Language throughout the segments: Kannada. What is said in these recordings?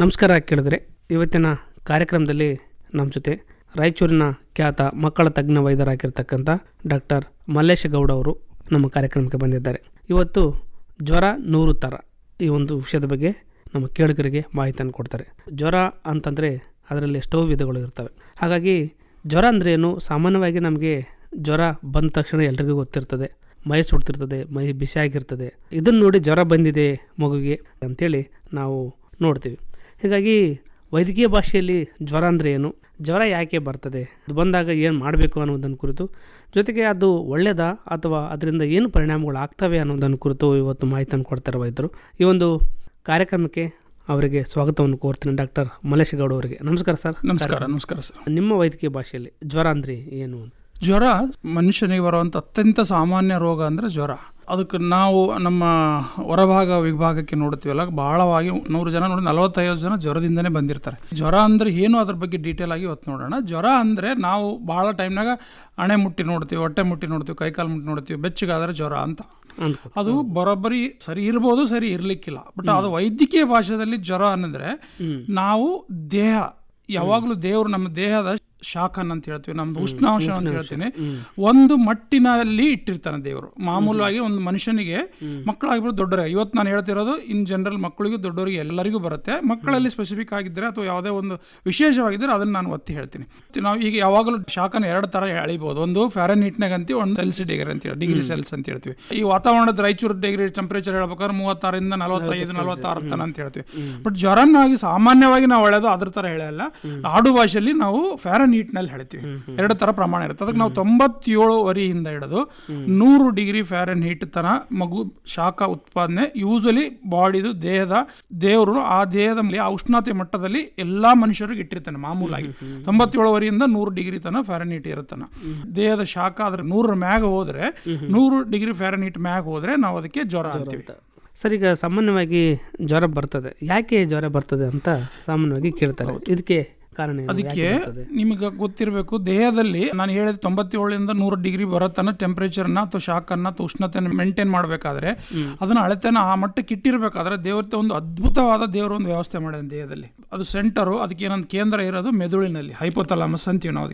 ನಮಸ್ಕಾರ ಕೇಳಿದ್ರೆ, ಇವತ್ತಿನ ಕಾರ್ಯಕ್ರಮದಲ್ಲಿ ನಮ್ಮ ಜೊತೆ ರಾಯಚೂರಿನ ಖ್ಯಾತ ಮಕ್ಕಳ ತಜ್ಞ ವೈದ್ಯರಾಗಿರ್ತಕ್ಕಂಥ ಡಾಕ್ಟರ್ ಮಲ್ಲೇಶ ಗೌಡ ಅವರು ನಮ್ಮ ಕಾರ್ಯಕ್ರಮಕ್ಕೆ ಬಂದಿದ್ದಾರೆ. ಇವತ್ತು ಜ್ವರ 100 ಥರ ಈ ಒಂದು ವಿಷಯದ ಬಗ್ಗೆ ನಮ್ಮ ಕೇಳುಗರಿಗೆ ಮಾಹಿತಿಯನ್ನು ಕೊಡ್ತಾರೆ. ಜ್ವರ ಅಂತಂದರೆ ಅದರಲ್ಲಿ ಎಷ್ಟೋ ವಿಧಗಳು ಇರ್ತವೆ. ಹಾಗಾಗಿ ಜ್ವರ ಅಂದ್ರೇನು, ಸಾಮಾನ್ಯವಾಗಿ ನಮಗೆ ಜ್ವರ ಬಂದ ತಕ್ಷಣ ಎಲ್ರಿಗೂ ಗೊತ್ತಿರ್ತದೆ, ಮೈ ಸುಡ್ತಿರ್ತದೆ, ಮೈ ಬಿಸಿಯಾಗಿರ್ತದೆ. ಇದನ್ನು ನೋಡಿ ಜ್ವರ ಬಂದಿದೆ ಮಗುಗೆ ಅಂಥೇಳಿ ನಾವು ನೋಡ್ತೀವಿ. ಹೀಗಾಗಿ ವೈದ್ಯಕೀಯ ಭಾಷೆಯಲ್ಲಿ ಜ್ವರ ಅಂದರೆ ಏನು, ಜ್ವರ ಯಾಕೆ ಬರ್ತದೆ, ಅದು ಬಂದಾಗ ಏನು ಮಾಡಬೇಕು ಅನ್ನೋದನ್ನು ಕುರಿತು, ಜೊತೆಗೆ ಅದು ಒಳ್ಳೆಯದಾ ಅಥವಾ ಅದರಿಂದ ಏನು ಪರಿಣಾಮಗಳು ಆಗ್ತವೆ ಅನ್ನೋದನ್ನು ಕುರಿತು ಇವತ್ತು ಮಾಹಿತಿಯನ್ನು ಕೊಡ್ತಾರೆ ವೈದ್ಯರು. ಈ ಒಂದು ಕಾರ್ಯಕ್ರಮಕ್ಕೆ ಅವರಿಗೆ ಸ್ವಾಗತವನ್ನು ಕೋರ್ತೀನಿ. ಡಾಕ್ಟರ್ ಮಲ್ಲೇಶ ಗೌಡ ಅವರಿಗೆ ನಮಸ್ಕಾರ ಸರ್. ನಮಸ್ಕಾರ ಸರ್. ನಿಮ್ಮ ವೈದ್ಯಕೀಯ ಭಾಷೆಯಲ್ಲಿ ಜ್ವರ ಅಂದರೆ ಏನು? ಜ್ವರ ಮನುಷ್ಯನಿಗೆ ಬರುವಂಥ ಅತ್ಯಂತ ಸಾಮಾನ್ಯ ರೋಗ ಅಂದರೆ ಜ್ವರ. ಅದಕ್ಕೆ ನಾವು ನಮ್ಮ ಹೊರಭಾಗ ವಿಭಾಗಕ್ಕೆ ನೋಡ್ತೀವಲ್ಲ, ಬಹಳವಾಗಿ 100 ಜನ ನೋಡಿ 45 ಜನ ಜ್ವರದಿಂದನೇ ಬಂದಿರ್ತಾರೆ. ಜ್ವರ ಅಂದರೆ ಏನು ಅದ್ರ ಬಗ್ಗೆ ಡೀಟೇಲ್ ಆಗಿ ಇವತ್ತು ನೋಡೋಣ. ಜ್ವರ ಅಂದರೆ ನಾವು ಭಾಳ ಟೈಮ್ನಾಗ ಹಣೆ ಮುಟ್ಟಿ ನೋಡ್ತೀವಿ, ಹೊಟ್ಟೆ ಮುಟ್ಟಿ ನೋಡ್ತೀವಿ, ಕೈಕಾಲು ಮುಟ್ಟಿ ನೋಡ್ತೀವಿ, ಬೆಚ್ಚಗಾದರೆ ಜ್ವರ ಅಂತ. ಅದು ಬರೋಬ್ಬರಿ ಸರಿ ಇರ್ಬೋದು, ಸರಿ ಇರಲಿಕ್ಕಿಲ್ಲ. ಬಟ್ ಅದು ವೈದ್ಯಕೀಯ ಭಾಷೆಯಲ್ಲಿ ಜ್ವರ ಅನ್ನಂದ್ರೆ ನಾವು ದೇಹ ಯಾವಾಗಲೂ ದೇವರು ನಮ್ಮ ದೇಹದ ಶಾಖನ್ ಅಂತ ಹೇಳ್ತೀವಿ, ನಮ್ದು ಉಷ್ಣಾಂಶ ಅಂತ ಹೇಳ್ತೀನಿ, ಒಂದು ಮಟ್ಟಿನಲ್ಲಿ ಇಟ್ಟಿರ್ತಾನೆ ದೇವರು. ಮಾಮೂಲಾಗಿ ಒಂದು ಮನುಷ್ಯನಿಗೆ ಮಕ್ಕಳಾಗಿಬಿಟ್ಟು ದೊಡ್ಡವರಿಗೆ, ಇವತ್ತು ನಾನು ಹೇಳ್ತಿರೋದು ಇನ್ ಜನರಲ್ ಮಕ್ಕಳಿಗೂ ದೊಡ್ಡವರಿಗೆ ಎಲ್ಲರಿಗೂ ಬರುತ್ತೆ. ಮಕ್ಕಳಲ್ಲಿ ಸ್ಪೆಸಿಫಿಕ್ ಆಗಿದ್ದರೆ ಅಥವಾ ಯಾವುದೇ ಒಂದು ವಿಶೇಷವಾಗಿದ್ದರೆ ಅದನ್ನು ನಾನು ಒತ್ತಿ ಹೇಳ್ತೀನಿ. ನಾವು ಈಗ ಯಾವಾಗಲೂ ಶಾಖನ 2 ಥರ ಎಳಿಬೋದು. ಒಂದು ಫ್ಯಾರನ್ಹೀಟ್ನಾಗ ಅಂತೀವಿ, ಒಂದು ಸೆಲ್ಸಿಯಸ್ ಡಿಗ್ರಿ ಅಂತ ಹೇಳಿ, ಡಿಗ್ರಿ ಸೆಲ್ಸ್ ಅಂತ ಹೇಳ್ತೀವಿ. ಈ ವಾತಾವರಣದ ರಾಯಚೂರು ಡಿಗ್ರಿ ಟೆಂಪರೇಚರ್ ಹೇಳ್ಬೇಕಾದ್ರೆ 36 ಇಂದ 45 46 ತನ ಅಂತ ಹೇಳ್ತೀವಿ. ಬಟ್ ಜ್ವರನಾಗಿ ಸಾಮಾನ್ಯವಾಗಿ ನಾವು ಹೇಳೋದು ಅದ್ರ ಥರ ಹೇಳಲ್ಲ. ಆಡು ಭಾಷೆಯಲ್ಲಿ ನಾವು ಫ್ಯಾರನ್ಹೀಟ್ನಲ್ಲಿ ಹೇಳ್ತೀವಿ. 2 ಥರ ಪ್ರಮಾಣ ಇರುತ್ತೆ. ಅದಕ್ಕೆ ನಾವು 97.5 ಹಿಡಿದು 100 ಡಿಗ್ರಿ ಫ್ಯಾರನ್ಹೀಟ್ ತನ ಮಗು ಶಾಖ ಉತ್ಪಾದನೆ ಯೂಶಲಿ ಬಾಡಿದು ದೇವರು ಆ ದೇಹದ ಆ ಉಷ್ಣತೆ ಮಟ್ಟದಲ್ಲಿ ಎಲ್ಲಾ ಮನುಷ್ಯರಿಗೆ ಇಟ್ಟಿರ್ತಾನೆ. ಮಾಮೂಲಾಗಿ 97.5 100 ಡಿಗ್ರಿ ತನ ಫ್ಯಾರನ್ಹೀಟ್ ಇರುತ್ತಾನ. ದೇಹದ ಶಾಖ ಅದ್ರ 100 ಮ್ಯಾಗ ಹೋದ್ರೆ, 100 ಡಿಗ್ರಿ ಫ್ಯಾರನ್ಹೀಟ್ ಮ್ಯಾಗ ಹೋದ್ರೆ ನಾವು ಅದಕ್ಕೆ ಜ್ವರ ಅಂತೀವಿ. ಸರ್, ಈಗ ಸಾಮಾನ್ಯವಾಗಿ ಜ್ವರ ಬರ್ತದೆ, ಯಾಕೆ ಜ್ವರ ಬರ್ತದೆ ಅಂತ ಸಾಮಾನ್ಯವಾಗಿ ಕೇಳ್ತಾರೆ. ಇದಕ್ಕೆ ಕಾರಣ ಅದಕ್ಕೆ ನಿಮಗೆ ಗೊತ್ತಿರಬೇಕು, ದೇಹದಲ್ಲಿ ನಾನು ಹೇಳಿದ 97 100 ಡಿಗ್ರಿ ಬರತ್ತನ ಟೆಂಪರೇಚರ್ನ ಅಥವಾ ಶಾಖನ್ನ ಅಥವಾ ಉಷ್ಣತೆಯನ್ನು ಮೇಂಟೈನ್ ಮಾಡಬೇಕಾದ್ರೆ, ಅದನ್ನ ಅಳತೆನ ಆ ಮಟ್ಟಕ್ಕೆ ಇಟ್ಟಿರ್ಬೇಕಾದ್ರೆ ದೇವತೆ ಒಂದು ಅದ್ಭುತವಾದ ದೇವರು ಒಂದು ವ್ಯವಸ್ಥೆ ಮಾಡಿದ ದೇಹದಲ್ಲಿ. ಅದು ಸೆಂಟರು, ಅದಕ್ಕೆ ಏನೊಂದು ಕೇಂದ್ರ ಇರೋದು ಮೆದುಳಿನಲ್ಲಿ, ಹೈಪೋಥಾಲಮಸ್ ಅಂತೀವಿ ನಾವು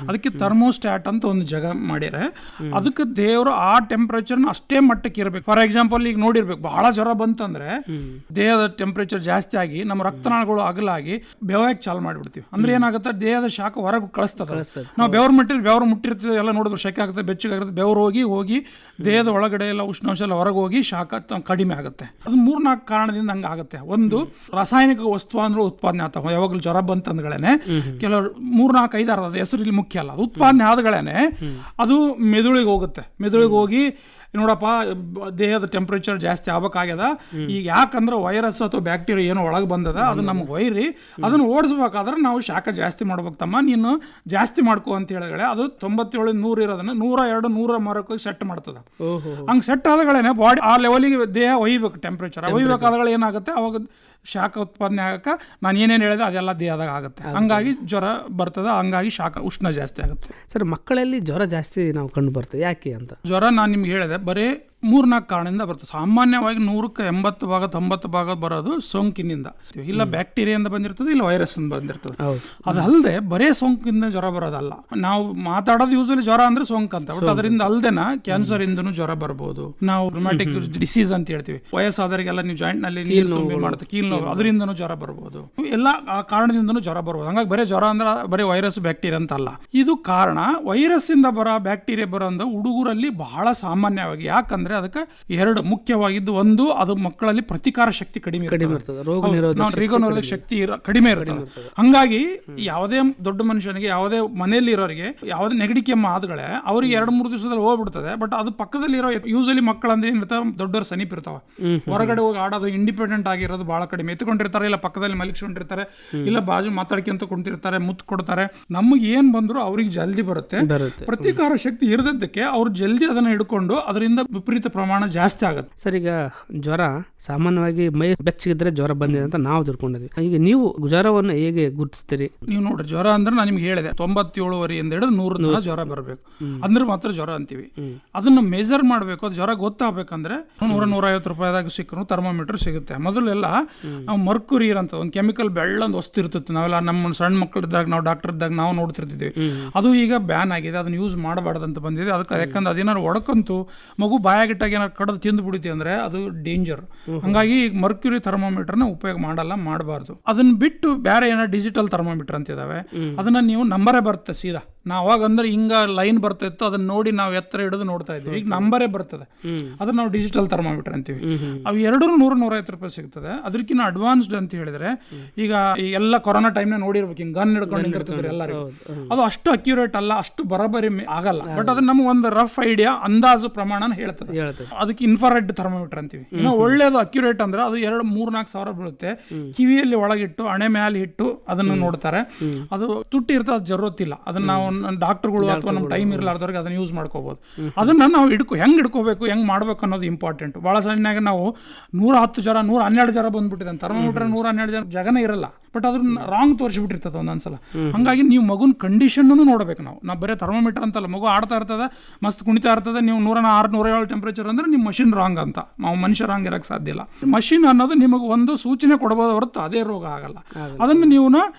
ಅದಕ್ಕೆ ಥರ್ಮೋಸ್ಟ್ಯಾಟ್ ಅಂತ ಒಂದು ಜಾಗ ಮಾಡಿದ್ರೆ ಅದಕ್ಕೆ ದೇವರು ಆ ಟೆಂಪರೇಚರ್ನ ಅಷ್ಟೇ ಮಟ್ಟಕ್ಕೆ ಇರಬೇಕು. ಫಾರ್ ಎಕ್ಸಾಂಪಲ್ ಈಗ ನೋಡಿರ್ಬೇಕು, ಬಹಳ ಜ್ವರ ಬಂತಂದ್ರೆ ದೇಹದ ಟೆಂಪರೇಚರ್ ಜಾಸ್ತಿ ಆಗಿ ನಮ್ಮ ರಕ್ತನಾಳಗಳು ಅಗಲಾಗಿ ಬೆವಕ್ಕೆ ಚಾಲು ಮಾಡಿಬಿಡ್ತೀವಿ. ಅಂದ್ರೆ ಏನಾಗುತ್ತೆ, ದೇಹದ ಶಾಖ ಹೊರಗೆ ಕಳಿಸ್ತದೆ. ನಾವು ಬೆವರು ಮುಟ್ಟಿರ್ತೀವಿ, ಎಲ್ಲ ನೋಡಿದ್ರೆ ಶೆಕೆ ಆಗುತ್ತೆ, ಬೆಚ್ಚಗಾಗುತ್ತೆ. ಬೆವರು ಹೋಗಿ ದೇಹದ ಒಳಗಡೆ ಎಲ್ಲ ಉಷ್ಣಾಂಶ ಎಲ್ಲ ಹೊರಗೆ ಹೋಗಿ ಶಾಖ ಕಡಿಮೆ ಆಗುತ್ತೆ. ಅದು 3-4 ಕಾರಣದಿಂದ ಹಂಗೆ ಆಗುತ್ತೆ. ಒಂದು, ರಾಸಾಯನಿಕ ವಸ್ತು ಅಂದ್ರೆ ಉತ್ಪಾದನೆ ಆಗ್ತಾವ. ಯಾವಾಗಲೂ ಜ್ವರ ಬಂತಂದ್ಗಳೇನೆ ಕೆಲವರು 3-4-5 ಅದು ಹೆಸರು ಇಲ್ಲಿ ಮುಖ್ಯ ಅಲ್ಲ. ಅದು ಉತ್ಪಾದನೆ ಆದಗಳೇನೆ ಅದು ಮೆದುಳಿಗೆ ಹೋಗುತ್ತೆ. ಮೆದುಳಿಗೆ ಹೋಗಿ ನೋಡಪ್ಪ ದೇಹದ ಟೆಂಪರೇಚರ್ ಜಾಸ್ತಿ ಆಗ್ಬೇಕಾಗ್ಯದ. ಈಗ ಯಾಕಂದ್ರೆ ವೈರಸ್ ಅಥವಾ ಬ್ಯಾಕ್ಟೀರಿಯಾ ಏನೋ ಒಳಗೆ ಬಂದದ, ಅದು ನಮ್ಗೆ ವೈರಿ, ಅದನ್ನು ಓಡಿಸ್ಬೇಕಾದ್ರೆ ನಾವು ಶಾಖ ಜಾಸ್ತಿ ಮಾಡ್ಬೇಕು ತಮ್ಮ, ನೀನು ಜಾಸ್ತಿ ಮಾಡ್ಕೋ ಅಂತ ಹೇಳಿದ್ರೆ ಅದು 97 100 ಇರೋದನ್ನ 102 103 ಸೆಟ್ ಮಾಡ್ತದ. ಹಂಗೆ ಸೆಟ್ ಆದಗಳೇನೆ ಬಾಡಿ ಆ ಲೆವೆಲಿಗೆ ದೇಹ ಒಯ್ಬೇಕು. ಟೆಂಪರೇಚರ್ ಒಯ್ಬೇಕಾದಗಳು ಏನಾಗುತ್ತೆ, ಅವಾಗ ಶಾಖ ಉತ್ಪಾದನೆ ಆಗಕ್ಕೆ ನಾನು ಏನೇನು ಹೇಳಿದೆ ಅದೆಲ್ಲ ದೇಹದಾಗ ಆಗುತ್ತೆ. ಹಂಗಾಗಿ ಜ್ವರ ಬರ್ತದೆ, ಹಂಗಾಗಿ ಶಾಖ ಉಷ್ಣ ಜಾಸ್ತಿ ಆಗುತ್ತೆ. ಸರ್, ಮಕ್ಕಳಲ್ಲಿ ಜ್ವರ ಜಾಸ್ತಿ ನಾವು ಕಂಡು ಬರ್ತದೆ, ಯಾಕೆ ಅಂತ? ಜ್ವರ ನಾನು ನಿಮ್ಗೆ ಹೇಳಿದೆ ಬರೀ 3-4 ಕಾರಣದಿಂದ ಬರ್ತದೆ. ಸಾಮಾನ್ಯವಾಗಿ 100ಕ್ಕೆ 80 ಭಾಗ 90 ಭಾಗ ಬರೋದು ಸೋಂಕಿನಿಂದ, ಇಲ್ಲ ಬ್ಯಾಕ್ಟೀರಿಯಿಂದ ಬಂದಿರ್ತದೆ, ಇಲ್ಲ ವೈರಸ್ ಬಂದಿರ್ತದೆ. ಅದಲ್ಲದೆ ಬರೇ ಸೋಂಕಿಂದ ಜ್ವರ ಬರೋದಲ್ಲ. ನಾವು ಮಾತಾಡೋದು ಯೂಶಲಿ ಜ್ವರ ಅಂದ್ರೆ ಸೋಂಕು ಅಂತ, ಬಟ್ ಅದರಿಂದ ಅಲ್ದೇನ ಕ್ಯಾನ್ಸರ್ ಇಂದನೂ ಜ್ವರ ಬರ್ಬೋದು. ನಾವು ರುಮ್ಯಾಟಿಕ್ ಡಿಸೀಸ್ ಅಂತ ಹೇಳ್ತೀವಿ, ವಯಸ್ಸಾದವರಿಗೆಲ್ಲ ನೀವು ಜಾಯಿಂಟ್ ನಲ್ಲಿ ನೀರು ತುಂಬಿ ಮಾಡುತ್ತೆ, ಕೀಲ್ ನೋವು, ಅದರಿಂದನೂ ಜ್ವರ ಬರ್ಬೋದು. ಎಲ್ಲ ಆ ಕಾರಣದಿಂದನೂ ಜ್ವರ ಬರ್ಬೋದು. ಹಂಗಾಗಿ ಬರೀ ಜ್ವರ ಅಂದ್ರೆ ಬರೀ ವೈರಸ್ ಬ್ಯಾಕ್ಟೀರಿಯಾ ಅಂತ ಅಲ್ಲ. ಇದು ಕಾರಣ ವೈರಸ್ ಇಂದ ಬರೋ ಬ್ಯಾಕ್ಟೀರಿಯಾ ಬರೋ ಹುಡುಗರಲ್ಲಿ ಬಹಳ ಸಾಮಾನ್ಯವಾಗಿ. ಯಾಕಂದ್ರೆ ಅದಕ್ಕೆ 2 ಮುಖ್ಯವಾಗಿದ್ದು, ಒಂದು, ಅದು ಮಕ್ಕಳಲ್ಲಿ ಪ್ರತಿಕಾರ ಶಕ್ತಿ ಕಡಿಮೆ ಇರ್ತದೆ, ರೋಗ ನಿರೋಧಕ ಶಕ್ತಿ ಕಡಿಮೆ ಇರ್ತದೆ. ಹಂಗಾಗಿ ಯಾವುದೇ ದೊಡ್ಡ ಮನುಷ್ಯನಿಗೆ, ಯಾವುದೇ ಮನೆಯಲ್ಲಿ ಇರೋರಿಗೆ ಯಾವುದೇ ನೆಗಡಿ ಕೆಮ್ಮು ಆದ್ಗಳೇ ಅವ್ರಿಗೆ 2-3 ದಿವಸದಲ್ಲಿ ಹೋಗ್ಬಿಡ್ತದೆ. ಬಟ್ ಅದು ಪಕ್ಕದಲ್ಲಿ ಇರೋ ಯೂಶಲಿ ಮಕ್ಕಳಂದ್ರೆ ಏನಿರ್ತಾವ, ದೊಡ್ಡವ್ರ ಸಮೀಪ ಇರ್ತಾವ, ಹೊರಗಡೆ ಹೋಗಿ ಆಡೋದು, ಇಂಡಿಪೆಂಡೆಂಟ್ ಆಗಿರೋದು ಬಹಳ ಕಡಿಮೆ. ಎತ್ಕೊಂಡಿರ್ತಾರೆ, ಇಲ್ಲ ಪಕ್ಕದಲ್ಲಿ ಮಲಗಿಸ್ಕೊಂಡಿರ್ತಾರೆ, ಇಲ್ಲ ಬಾಜು ಮಾತಾಡ್ಕೊಂತ ಕುಂತಿರ್ತಾರೆ, ಮುತ್ತು ಕೊಡ್ತಾರೆ. ನಮಗೆ ಏನ್ ಬಂದ್ರು ಅವ್ರಿಗೆ ಜಲ್ದಿ ಬರುತ್ತೆ. ಪ್ರತಿಕಾರ ಶಕ್ತಿ ಇರದಕ್ಕೆ ಅವ್ರು ಜಲ್ದಿ ಅದನ್ನ ಹಿಡ್ಕೊಂಡು ಅದರಿಂದ ವಿಪರೀತ ಮರ್ಕ್ಯೂರಿತ ಪ್ರಮಾಣ ಜಾಸ್ತಿ ಆಗುತ್ತೆ. ಸರ್, ಈಗ ಜ್ವರ ಸಾಮಾನ್ಯವಾಗಿ ಮೈ ಬೆಚ್ಚಗಿದ್ರೆ ಜ್ವರ ಬಂದಿದೆ ಅಂತ ನಾವು ತಿಳ್ಕೊಂಡಿದ್ವಿ. ಈಗ ನೀವು ಜ್ವರವನ್ನು ಹೇಗೆ ಗುರುತಿಸ್ತೀರಿ? ನೀವು ನೋಡ್ರಿ, ಜ್ವರ ಅಂದ್ರೆ ನಾನು ನಿಮ್ಗೆ ಹೇಳಿದೆ 97.5 ಹಿಡಿದು 100 ತನಕ ಜ್ವರ ಬರಬೇಕು ಅಂದ್ರೆ ಮಾತ್ರ ಜ್ವರ ಅಂತೀವಿ. ಅದನ್ನ ಮೆಜರ್ ಮಾಡಬೇಕು. ಅದು ಜ್ವರ ಗೊತ್ತಾಗಬೇಕಂದ್ರೆ 100-150 ರೂಪಾಯಿದಾಗ ಸಿಕ್ಕರು ಥರ್ಮೋಮೀಟರ್ ಸಿಗುತ್ತೆ. ಮೊದಲೆಲ್ಲ ನಾವು ಮರ್ಕ್ಯೂರಿ ಅಂತ ಒಂದು ಕೆಮಿಕಲ್ ಬೆಳ್ಳೊಂದು ವಸ್ತು ಇರ್ತಿತ್ತು. ನಾವೆಲ್ಲ ನಮ್ಮ ಸಣ್ಣ ಮಕ್ಕಳಿದ್ದಾಗ ನಾವು ಡಾಕ್ಟರ್ ಇದ್ದಾಗ ನಾವು ನೋಡ್ತಿರ್ತಿದ್ವಿ. ಅದು ಈಗ ಬ್ಯಾನ್ ಆಗಿದೆ, ಅದನ್ನ ಯೂಸ್ ಮಾಡಬಾರ್ದಂತ ಬಂದಿದೆ. ಅದಕ್ಕೆ ಯಾಕಂದ್ರೆ ಅದೇನಾದ್ರು ಒಡಕಂತು ಮಗು ಬಾಯಾಗಿಟ್ಟಾಗ ಏನಾದ್ರು ಕಡದು ತಿಂದು ಬಿಡುತ್ತೆ ಅಂದ್ರೆ ಅದು ಡೇಂಜರ್. ಹಂಗಾಗಿ ಈಗ ಮರ್ಕ್ಯೂರಿ ಥರ್ಮೋಮೀಟರ್ನ ಉಪಯೋಗ ಮಾಡಬಾರ್ದು. ಅದನ್ನ ಬಿಟ್ಟು ಬೇರೆ ಏನೋ ಡಿಜಿಟಲ್ ಥರ್ಮೋಮೀಟರ್ ಅಂತ ಇದಾವೆ. ಅದನ್ನ ನೀವು ನಂಬರೇ ಬರುತ್ತೆ ಸೀದಾ. ನಾವು ಅವಾಗ ಅಂದ್ರೆ ಹಿಂಗ ಲೈನ್ ಬರ್ತಾ ಇತ್ತು, ಅದನ್ನ ನೋಡಿ ನಾವು ಎತ್ತರ ಹಿಡಿದು ನೋಡ್ತಾ ಇದ್ವಿ. ಈಗ ನಂಬರೇ ಬರ್ತದೆ, ಅದನ್ನ ನಾವು ಡಿಜಿಟಲ್ ಥರ್ಮೋಮೀಟರ್ ಅಂತೀವಿ. ಅವು 100-150 ರೂಪಾಯಿ ಸಿಗ್ತದೆ. ಅದಕ್ಕಿಂತ ಅಡ್ವಾನ್ಸ್ಡ್ ಅಂತ ಹೇಳಿದ್ರೆ, ಈಗ ಎಲ್ಲ ಕೊರೋನಾ ಟೈಮ್ನ ನೋಡಿರ್ಬೇಕು, ಹಿಂಗೆ ಗನ್ ಹಿಡ್ಕೊಂಡು ನಿಂತಿರ್ತಿದ್ರು ಎಲ್ಲರಿಗೂ. ಅದು ಅಷ್ಟು ಅಕ್ಯುರೇಟ್ ಅಲ್ಲ, ಅಷ್ಟು ಬರೋಬ್ಬರಿ ಆಗಲ್ಲ. ಬಟ್ ಅದನ್ನ ನಮ್ಗೆ ಒಂದು ರಫ್ ಐಡಿಯಾ, ಅಂದಾಜು ಪ್ರಮಾಣ ಹೇಳ್ತದೆ. ಅದಕ್ಕೆ ಇನ್ಫ್ರಾರೆಡ್ ಥರ್ಮೋಮೀಟರ್ ಅಂತೀವಿ. ಇನ್ನು ಒಳ್ಳೇದು ಅಕ್ಯುರೇಟ್ ಅಂದ್ರೆ ಅದು 2-3-4 ಸಾವಿರ ಬೀಳುತ್ತೆ. ಕಿವಿಯಲ್ಲಿ ಒಳಗಿಟ್ಟು ಹಣೆ ಮೇಲೆ ಇಟ್ಟು ಅದನ್ನು ನೋಡ್ತಾರೆ. ಅದು ತುಟ್ಟಿ ಇರ್ತದೆ, ಅದು ಜರುತ್ತಿಲ್ಲ. ಅದನ್ನ ನಾವು ಡಾಕ್ಟರ್ಗಳು ಅಥವಾ ನಮ್ಮ ಟೈಮ್ ಇರಲಾರ್ದವ್ರಿಗೆ ಅದನ್ನ ಯೂಸ್ ಮಾಡ್ಕೋಬಹುದು. ಅದನ್ನ ನಾವು ಹೆಂಗ್ ಹಿಡ್ಕೋಬೇಕು, ಹೆಂಗ್ ಮಾಡ್ಬೇಕು ಅನ್ನೋದು ಇಂಪಾರ್ಟೆಂಟ್. ಬಹಳ ಸಣ್ಣಾಗ ನಾವು 110 ಜ್ವರ 112 ಜ್ವರ ಬಂದ್ಬಿಟ್ಟಿದೆ. ಥರ್ಮೋಮೀಟರ್ 112 ಜಗನೇ ಇರಲ್ಲ, ಬಟ್ ಅದನ್ನ ರಾಂಗ್ ತೋರಿಸ್ಬಿಟ್ಟಿರ್ತದೆ ಒಂದೊಂದ್ಸಲ. ಹಂಗಾಗಿ ನೀವು ಮಗುನ ಕಂಡೀಷನ್ ನೋಡ್ಬೇಕು. ನಾವು ಬರೀ ಥರ್ಮೋಮೀಟರ್ ಅಂತಲ್ಲ, ಮಗು ಆಡ್ತಾ ಇರ್ತದೆ, ಮಸ್ತ್ ಕುಣಿತಾ ಇರ್ತದೆ, ನೀವು 106-107 ಟೆಂಪರೇಚರ್ ಅಂದ್ರೆ ನಿಮ್ಮ ಮಷಿನ್ ರಾಂಗ್ ಅಂತ. ನಾವು ಮನುಷ್ಯ ರಾಂಗ್ ಇರಕ್ಕೆ ಸಾಧ್ಯ ಇಲ್ಲ. ಮಷಿನ್ ಅನ್ನೋದು ನಿಮಗೆ ಒಂದು ಸೂಚನೆ ಕೊಡಬಹುದು ಹೊರತು ಅದೇ ರೋಗ ಆಗಲ್ಲ. ಅದನ್ನು ನೀವು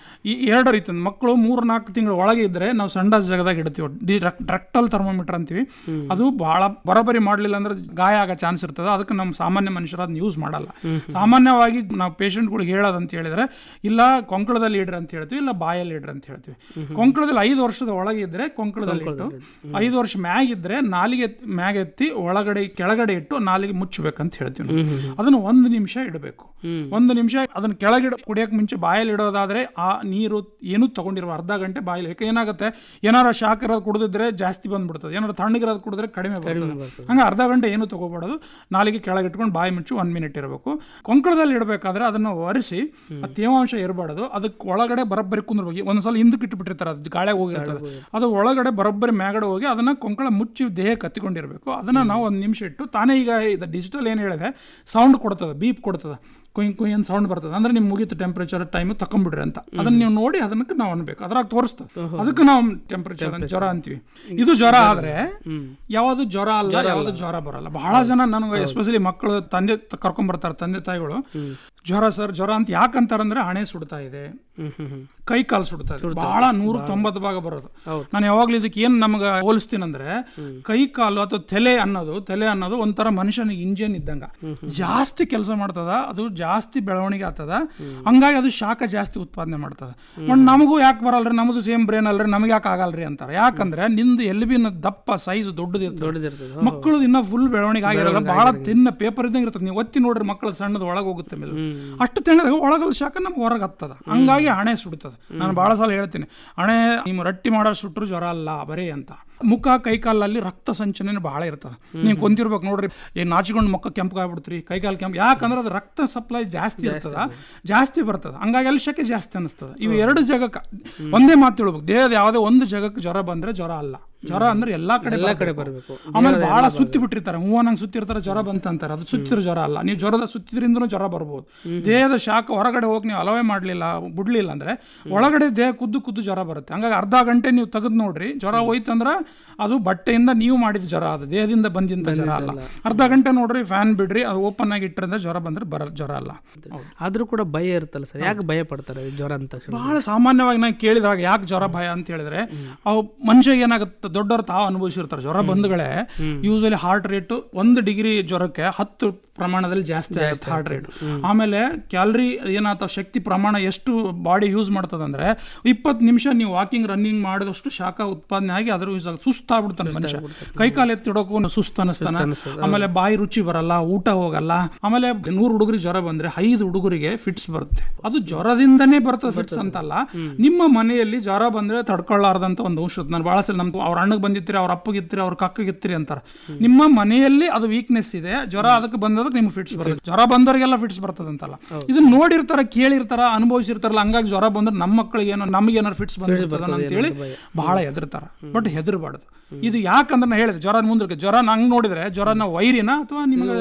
ಈ 2 ರೀತಿ ಮಕ್ಕಳು 3-4 ತಿಂಗಳ ಒಳಗೆ ಇದ್ರೆ ನಾವು ಸಂಡಾಸ್ ಜಾಗದಾಗ ಇಡ್ತೀವಿ, ರೆಕ್ಟಲ್ ಥರ್ಮೋಮೀಟರ್ ಅಂತೀವಿ. ಅದು ಬಹಳ ಬರೋಬ್ಬರಿ ಮಾಡಲಿಲ್ಲ ಅಂದ್ರೆ ಗಾಯ ಆಗೋ ಚಾನ್ಸ್ ಇರ್ತದೆ. ಅದಕ್ಕೆ ನಮ್ಮ ಸಾಮಾನ್ಯ ಮನುಷ್ಯರು ಅದನ್ನ ಯೂಸ್ ಮಾಡಲ್ಲ. ಸಾಮಾನ್ಯವಾಗಿ ನಾವು ಪೇಷಂಟ್ಗಳಿಗೆ ಹೇಳೋದಂತ ಹೇಳಿದ್ರೆ, ಇಲ್ಲ ಕೊಂಕಳದಲ್ಲಿ ಇಡ್ರಿ ಅಂತ ಹೇಳ್ತೀವಿ, ಇಲ್ಲ ಬಾಯಲ್ಲಿ ಇಡ್ರಿ ಅಂತ ಹೇಳ್ತೀವಿ. ಕೊಂಕಳದಲ್ಲಿ 5 ವರ್ಷದ ಒಳಗೆ ಇದ್ರೆ ಕೊಂಕಳದಲ್ಲಿ ಇಟ್ಟು, 5 ವರ್ಷ ಮ್ಯಾಗಿದ್ರೆ ನಾಲಿಗೆ ಮ್ಯಾಗೆತ್ತಿ ಒಳಗಡೆ ಕೆಳಗಡೆ ಇಟ್ಟು ನಾಲಿಗೆ ಮುಚ್ಚಬೇಕಂತ ಹೇಳ್ತೀವಿ. ಅದನ್ನು 1 ನಿಮಿಷ ಇಡಬೇಕು. 1 ನಿಮಿಷ ಅದನ್ನ ಕೆಳಗೆ ಕುಡಿಯೋಕೆ ಮುಂಚೆ ಬಾಯಲ್ಲಿ ಇಡೋದಾದ್ರೆ ಆ ನೀರು ಏನು ತಗೊಂಡಿರುವ ಅರ್ಧ ಗಂಟೆ ಬಾಯಲ್ಲಿ. ಯಾಕೆ ಏನಾಗುತ್ತೆ, ಏನಾರ ಶಾಕ್ ಇರೋದು ಕುಡಿದ್ರೆ ಜಾಸ್ತಿ ಬಂದ್ಬಿಡ್ತದೆ, ಏನಾರು ತಣ್ಣಗಿರೋದು ಕುಡಿದ್ರೆ ಕಡಿಮೆ ಬರ್ತದೆ. ಹಂಗೆ ಅರ್ಧ ಗಂಟೆ ಏನು ತಗೋಬಾರ್ದು. ನಾಲಿಗೆ ಕೆಳಗೆ ಇಟ್ಕೊಂಡು ಬಾಯಿ ಮುಚ್ಚಿ 1 ಮಿನಿಟ್ ಇರಬೇಕು. ಕೊಂಕಳದಲ್ಲಿ ಇಡಬೇಕಾದ್ರೆ ಅದನ್ನು ಒರೆಸಿ, ತೇವಾಂಶ ಇರಬಾರ್ದು. ಅದಕ್ಕೆ ಒಳಗಡೆ ಬರೋಬ್ಬರಿ ಕುಂದ್ರಬೇಕು. ಒಂದ್ಸಲ ಹಿಂದಕ್ಕೆ ಇಟ್ಬಿಟ್ಟಿರ್ತಾರೆ, ಅದು ಗಾಳಿಗೆ ಹೋಗಿರ್ತದೆ. ಅದು ಒಳಗಡೆ ಬರೋಬ್ಬರಿ ಮ್ಯಾಗಡೆ ಹೋಗಿ ಅದನ್ನ ಕೊಂಕಳ ಮುಚ್ಚಿ ದೇಹಕ್ಕೆ ಹತ್ತಿಕೊಂಡಿರ್ಬೇಕು. ಅದನ್ನ ನಾವು 1 ನಿಮಿಷ ಇಟ್ಟು, ತಾನೇ ಈಗ ಇದು ಡಿಜಿಟಲ್ ಏನು ಹೇಳಿದೆ, ಸೌಂಡ್ ಕೊಡ್ತದೆ, ಬೀಪ್ ಕೊಡ್ತದೆ, ಕುಯ್ ಕುಯ್ ಅಂತ ಸೌಂಡ್ ಬರ್ತದೆ. ಅಂದ್ರೆ ನಿಮ್ಗೆ ಮುಗಿತು ಟೆಂಪರೇಚರ್ ಟೈಮ್ ತಕೊಂಡ್ಬಿಡ್ರಿ ಅಂತ. ಅದನ್ನ ನೀವು ನೋಡಿ ಅದಕ್ಕೆ ನಾವು ಅನ್ಬೇಕು, ಅದ್ರಾಗ ತೋರಿಸ್ತದೆ. ಅದಕ್ಕೆ ನಾವು ಟೆಂಪರೇಚರ್ ಜ್ವರ ಅಂತೀವಿ. ಇದು ಜ್ವರ ಆದ್ರೆ ಯಾವುದು ಜ್ವರ ಅಲ್ಲ, ಯಾವುದು ಜ್ವರ ಬರಲ್ಲ. ಬಹಳ ಜನ ನನಗೆ ಎಸ್ಪೆಷಲಿ ಮಕ್ಕಳು ತಂದೆ ಕರ್ಕೊಂಡ್ ಬರ್ತಾರೆ, ತಂದೆ ತಾಯಿಗಳು, ಜ್ವರ ಸರ್ ಜ್ವರ ಅಂತ ಯಾಕಂತಾರಂದ್ರೆ ಹಣೆ ಸುಡ್ತಾ ಇದೆ, ಕೈ ಕಾಲು ಸುಡ್ತಾ ಇದೆ. ಬಹಳ 190 ಭಾಗ ಬರೋದು. ನಾನು ಯಾವಾಗ್ಲೂ ಇದಕ್ಕೆ ಏನ್ ನಮ್ಗೆ ಹೋಲಿಸ್ತೀನಂದ್ರೆ, ಕೈ ಕಾಲು ಅಥವಾ ತಲೆ ಅನ್ನೋದು ಒಂಥರ ಮನುಷ್ಯನಿಗೆ ಇಂಜಿನ್ ಇದ್ದಂಗ. ಜಾಸ್ತಿ ಕೆಲಸ ಮಾಡ್ತದ, ಅದು ಜಾಸ್ತಿ ಬೆಳವಣಿಗೆ ಆಗ್ತದ. ಹಂಗಾಗಿ ಅದು ಶಾಖ ಜಾಸ್ತಿ ಉತ್ಪಾದನೆ ಮಾಡ್ತದ. ನಮಗೂ ಯಾಕೆ ಬರಲ್ರಿ, ನಮ್ದು ಸೇಮ್ ಬ್ರೇನ್ ಅಲ್ರಿ, ನಮ್ಗೆ ಯಾಕೆ ಆಗಲ್ರಿ ಅಂತಾರೆ. ಯಾಕಂದ್ರೆ ನಿಂದು ಎಲ್ಬಿನ ದಪ್ಪ ಸೈಜ್ ದೊಡ್ಡದಿರ್ತದೆ, ಮಕ್ಕಳು ಇನ್ನ ಫುಲ್ ಬೆಳವಣಿಗೆ ಆಗಿರಲ್ಲ. ಬಹಳ ತಿನ್ನ ಪೇಪರ್ ಇದ್ದಂಗೆ ಇರ್ತದೆ. ನೀವು ಒತ್ತಿ ನೋಡ್ರಿ, ಮಕ್ಕಳು ಸಣ್ಣದ ಒಳಗೆ ಹೋಗುತ್ತೆ ಮೇಲೆ. ಅಷ್ಟು ತೆಣ್ಣದಾಗ ಒಳಗಲ್ ಶಾಖ ನಮ್ಗೆ ಹೊರಗೆ ಹತ್ತದ. ಹಂಗಾಗಿ ಹಣೆ ಸುಡ್ತದೆ. ನಾನು ಬಹಳ ಸಲ ಹೇಳ್ತೀನಿ, ಹಣೆ ನಿಮ್ಮ ರೊಟ್ಟಿ ಮಾಡೋ ಸುಟ್ಟರು ಜ್ವರ ಅಲ್ಲ ಬರೀ ಅಂತ. ಮುಖ ಕೈಕಾಲಲ್ಲಿ ರಕ್ತ ಸಂಚಲನೆ ಬಹಳ ಇರ್ತದೆ. ನೀವು ಕೊಂತಿರ್ಬೇಕು ನೋಡ್ರಿ, ಏನು ನಾಚಿಕೊಂಡು ಮುಖ ಕೆಂಪಗಾಗ್ಬಿಡ್ತೀರಿ, ಕೈಕಾಲು ಕೆಂಪು. ಯಾಕಂದ್ರೆ ಅದು ರಕ್ತ ಸಪ್ಲೈ ಜಾಸ್ತಿ ಇರ್ತದ, ಜಾಸ್ತಿ ಬರ್ತದೆ. ಹಂಗಾಗಿ ಅಲ್ಲಿ ಶಕೆ ಜಾಸ್ತಿ ಅನ್ನಿಸ್ತದೆ. ಇವು 2 ಜಾಗಕ್ಕೆ ಒಂದೇ ಮಾತು ಹೇಳ್ಬೇಕು, ದೇಹದ ಯಾವುದೇ ಒಂದು ಜಾಗಕ್ಕೆ ಜ್ವರ ಬಂದ್ರೆ ಜ್ವರ ಅಲ್ಲ. ಜ್ವರ ಅಂದ್ರೆ ಎಲ್ಲಾ ಕಡೆ ಬರಬೇಕು. ಆಮೇಲೆ ಬಹಳ ಸುತ್ತಿ ಬಿಟ್ಟಿರ್ತಾರೆ, ನಂಗೆ ಸುತ್ತಿರ್ತಾರೆ, ಜ್ವರ ಬಂತಂತಾರೆ. ಅದು ಸುತ್ತಿರೋ ಜ್ವರ ಅಲ್ಲ. ನೀವು ಜ್ವರದ ಸುತ್ತಿದ್ರಿಂದ ಜ್ವರ ಬರ್ಬೋದು. ದೇಹದ ಶಾಖ ಹೊರಗಡೆ ಹೋಗಿ ನೀವು ಅಲವೇ ಮಾಡಲಿಲ್ಲ, ಬಿಡ್ಲಿಲ್ಲ ಅಂದ್ರೆ ಒಳಗಡೆ ದೇಹ ಕುದ್ದು ಜ್ವರ ಬರುತ್ತೆ. ಹಂಗಾಗಿ ಅರ್ಧ ಗಂಟೆ ನೀವು ತೆಗೆದು ನೋಡ್ರಿ, ಜ್ವರ ಹೋಯ್ತಂದ್ರೆ ಅದು ಬಟ್ಟೆಯಿಂದ ನೀವು ಮಾಡಿದ ಜ್ವರ, ಅದು ದೇಹದಿಂದ ಬಂದಿಂತ ಜ್ವರ ಅಲ್ಲ. ಅರ್ಧ ಗಂಟೆ ನೋಡ್ರಿ, ಫ್ಯಾನ್ ಬಿಡ್ರಿ, ಅದು ಓಪನ್ ಆಗಿ ಇಟ್ಟರೆ ಜ್ವರ ಬಂದ್ರೆ ಜ್ವರ ಅಲ್ಲ. ಆದ್ರೂ ಕೂಡ ಭಯ ಇರುತ್ತಲ್ಲ ಸರ್, ಯಾಕೆ ಭಯ ಪಡ್ತಾರೆ ಜ್ವರ ಅಂತ? ಬಹಳ ಸಾಮಾನ್ಯವಾಗಿ ನಾನು ಕೇಳಿದಾಗ ಯಾಕೆ ಜ್ವರ ಭಯ ಅಂತ ಹೇಳಿದ್ರೆ, ಅವು ಮನುಷ್ಯಗೆ ಏನಾಗುತ್ತೆ, ದೊಡ್ಡವರು ತಾವು ಅನುಭವಿಸಿರ್ತಾರೆ. ಜ್ವರ ಬಂಧುಗಳೇ ಯೂಸಲಿ ಹಾರ್ಟ್ ರೇಟ್ 1 ಡಿಗ್ರಿ ಜ್ವರಕ್ಕೆ 10 ಪ್ರಮಾಣದಲ್ಲಿ ಜಾಸ್ತಿ ಆಗುತ್ತೆ ಹಾರ್ಟ್ ರೇಟ್. ಆಮೇಲೆ ಕ್ಯಾಲರಿ ಏನಾಗ್ತಾವ, ಶಕ್ತಿ ಪ್ರಮಾಣ ಎಷ್ಟು ಬಾಡಿ ಯೂಸ್ ಮಾಡ್ತದಂದ್ರೆ 20 ನಿಮಿಷ ನೀವು ವಾಕಿಂಗ್ ರನ್ನಿಂಗ್ ಮಾಡಿದಷ್ಟು ಶಾಖ ಉತ್ಪಾದನೆ ಆಗಿ ಅದ್ರ ಸುಸ್ತಾಗ್ಬಿಡ್ತಾನೆ ಮನುಷ್ಯ. ಕೈಕಾಲು ಎತ್ತಿಡೋಕು ಸುಸ್ತು ಅನಿಸ್ತಾನೆ. ಆಮೇಲೆ ಬಾಯಿ ರುಚಿ ಬರಲ್ಲ, ಊಟ ಹೋಗಲ್ಲ. ಆಮೇಲೆ 100 ಹುಡುಗರಿಗೆ ಜ್ವರ ಬಂದ್ರೆ 5 ಹುಡುಗರಿಗೆ ಫಿಟ್ಸ್ ಬರುತ್ತೆ. ಅದು ಜ್ವರದಿಂದನೇ ಬರ್ತದೆ, ಫಿಟ್ಸ್ ಅಂತಲ್ಲ. ನಿಮ್ಮ ಮನೆಯಲ್ಲಿ ಜ್ವರ ಬಂದ್ರೆ ತಡ್ಕೊಳ್ಳಾರ್ದಂತ ಒಂದು ಔಷಧ, ನಾನು ಬಹಳ ಸಲ ಅವ್ರ ಅಣ್ಣಗೆ ಬಂದಿರ್ತೀರಿ, ಅವ್ರ ಅಪ್ಪಗಿರ್ತೀರಿ, ಅವ್ರ ಕಕ್ಕಗಿರ್ತೀರಿ ಅಂತಾರೆ. ನಿಮ್ಮ ಮನೆಯಲ್ಲಿ ಅದು ವೀಕ್ನೆಸ್ ಇದೆ, ಜ್ವರ ಅದಕ್ಕೆ ಬಂದದಕ್ಕೆ ನಿಮ್ಗೆ ಫಿಟ್ಸ್ ಬರ್ತದೆ. ಜ್ವರ ಬಂದವರಿಗೆಲ್ಲ ಫಿಟ್ಸ್ ಬರ್ತದೆ ಅಂತಲ್ಲ, ಇದನ್ನ ನೋಡಿರ್ತಾರ, ಕೇಳಿರ್ತಾರ, ಅನುಭವಿಸಿರ್ತಾರಲ್ಲ, ಹಂಗಾಗಿ ಜ್ವರ ಬಂದ್ರೆ ನಮ್ಮ ಮಕ್ಕಳಿಗೆ ಏನೋ ನಮಗೆ ಏನಾರು ಫಿಟ್ಸ್ ಬಂದಿರ್ತದ ಅಂತೇಳಿ ಬಹಳ ಹೆದರ್ತಾರ. ಬಟ್ ಹೆದರ್ಬಾರ್ದು. ಇದು ಯಾಕಂದ್ರೆ ನಾ ಹೇಳಿದೆ, ಜ್ವರ ಮುಂದಕ್ಕೆ ಜ್ವರ ನಂಗೆ ನೋಡಿದ್ರೆ ಜ್ವರನ ವೈರಿನ ಅಥವಾ ನಿಮ್ಗೆ